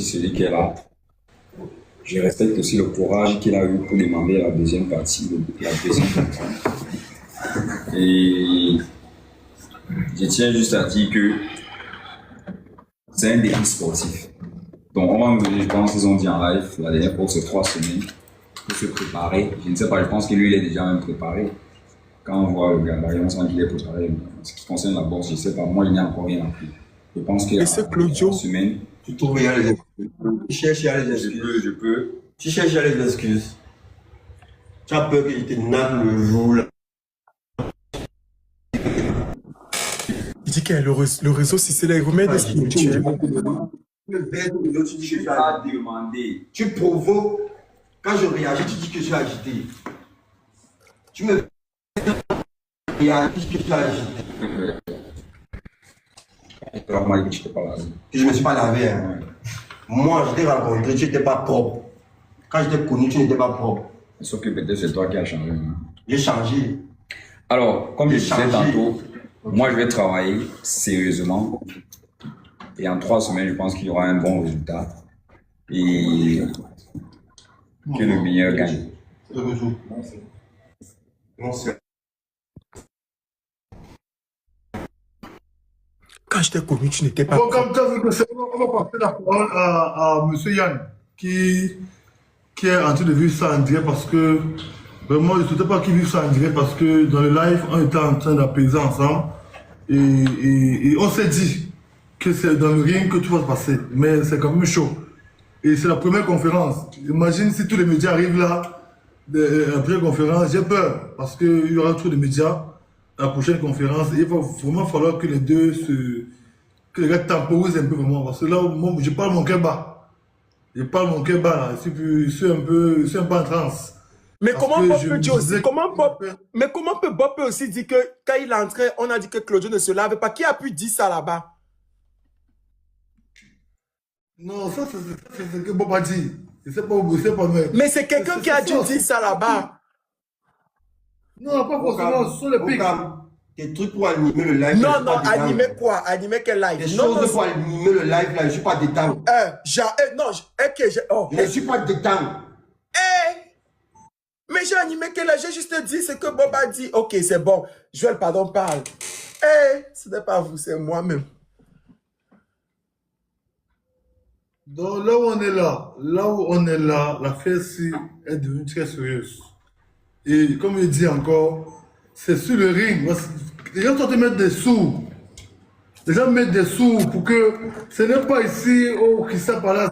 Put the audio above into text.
celui qui est là. Je respecte aussi le courage qu'il a eu pour demander la deuxième partie, la deuxième partie. Et je tiens juste à dire que c'est un défi sportif. Donc, on va me donner, je pense qu'ils ont dit en live, la dernière fois, c'est 3 semaines pour se préparer. Je ne sais pas, je pense que lui, il est déjà même préparé. Quand on voit le gabarit, on sent qu'il est préparé. En ce qui concerne la bourse, je ne sais pas, moi, il n'y a encore rien appris. Je pense qu'il y a 3 semaines. Tu trouves rien les excuses. Tu cherches à les excuses. Je peux. Tu cherches à les excuses. Tu as peur qu'il te nappe le jour là. Il dit que le réseau, si c'est les remèdes spirituels. Tu dis que tu as demandé. Tu provoques. Quand je réagis, tu dis que tu as agité. Tu me réagis, tu dis que tu as agité. Alors, moi, je ne t'ai pas lavé. Que je ne me suis pas lavé. Hein. Moi, je t'ai rencontré, tu n'étais pas propre. Quand je t'ai connu, tu n'étais pas propre. Sauf que peut-être c'est toi qui as changé. Hein. J'ai changé. Alors, comme je disais tantôt, moi, je vais travailler sérieusement. Et en 3 semaines, je pense qu'il y aura un bon résultat. Et que le meilleur gagne. Quand je t'ai connu, tu n'étais pas. Bon, comme tu as vu que c'est, on va passer la parole à M. Yann, qui est en train de vivre ça en direct parce que vraiment, je ne souhaitais pas qu'il vive ça en direct parce que dans le live, on était en train d'apaiser ensemble et on s'est dit que c'est dans le ring que tout va se passer, mais c'est quand même chaud. Et c'est la première conférence. Imagine si tous les médias arrivent là, la première conférence, j'ai peur parce qu'il y aura trop de médias à la prochaine conférence. Et il va vraiment falloir que les deux que les gars temporisent un peu vraiment. Parce que là, moi, je parle mon cœur bas. Je parle mon cœur bas là. Je suis un peu en transe. Mais Parce comment que Bob je peut me dire aussi, disais mais comment peut Bob peut aussi dire que quand il entrait, on a dit que Claudio ne se lave pas. Qui a pu dire ça là-bas? non, ça c'est ce que Bob a dit. Je sais pas où, je sais pas, Mais c'est quelqu'un qui a dû dire ça là-bas. Non, pas forcément, ce sont les pics. Des trucs pour animer le live. Non, non, animer quoi? Animer quel live? Des Non, choses non, pour animer le live là, je ne suis pas détente. non, ok, Je ne suis pas détente. Mais j'ai animé quel live? J'ai juste dit ce que Bob a dit. Ok, c'est bon. Joël, pardon, parle. Ce n'est pas vous, c'est moi-même. Donc là où on est là, l'affaire-ci est devenue très sérieuse. Et comme il dit encore, c'est sur le ring. Les gens sont en train de mettre des sous. Les gens mettent des sous pour que ce n'est pas ici au Christian Palace.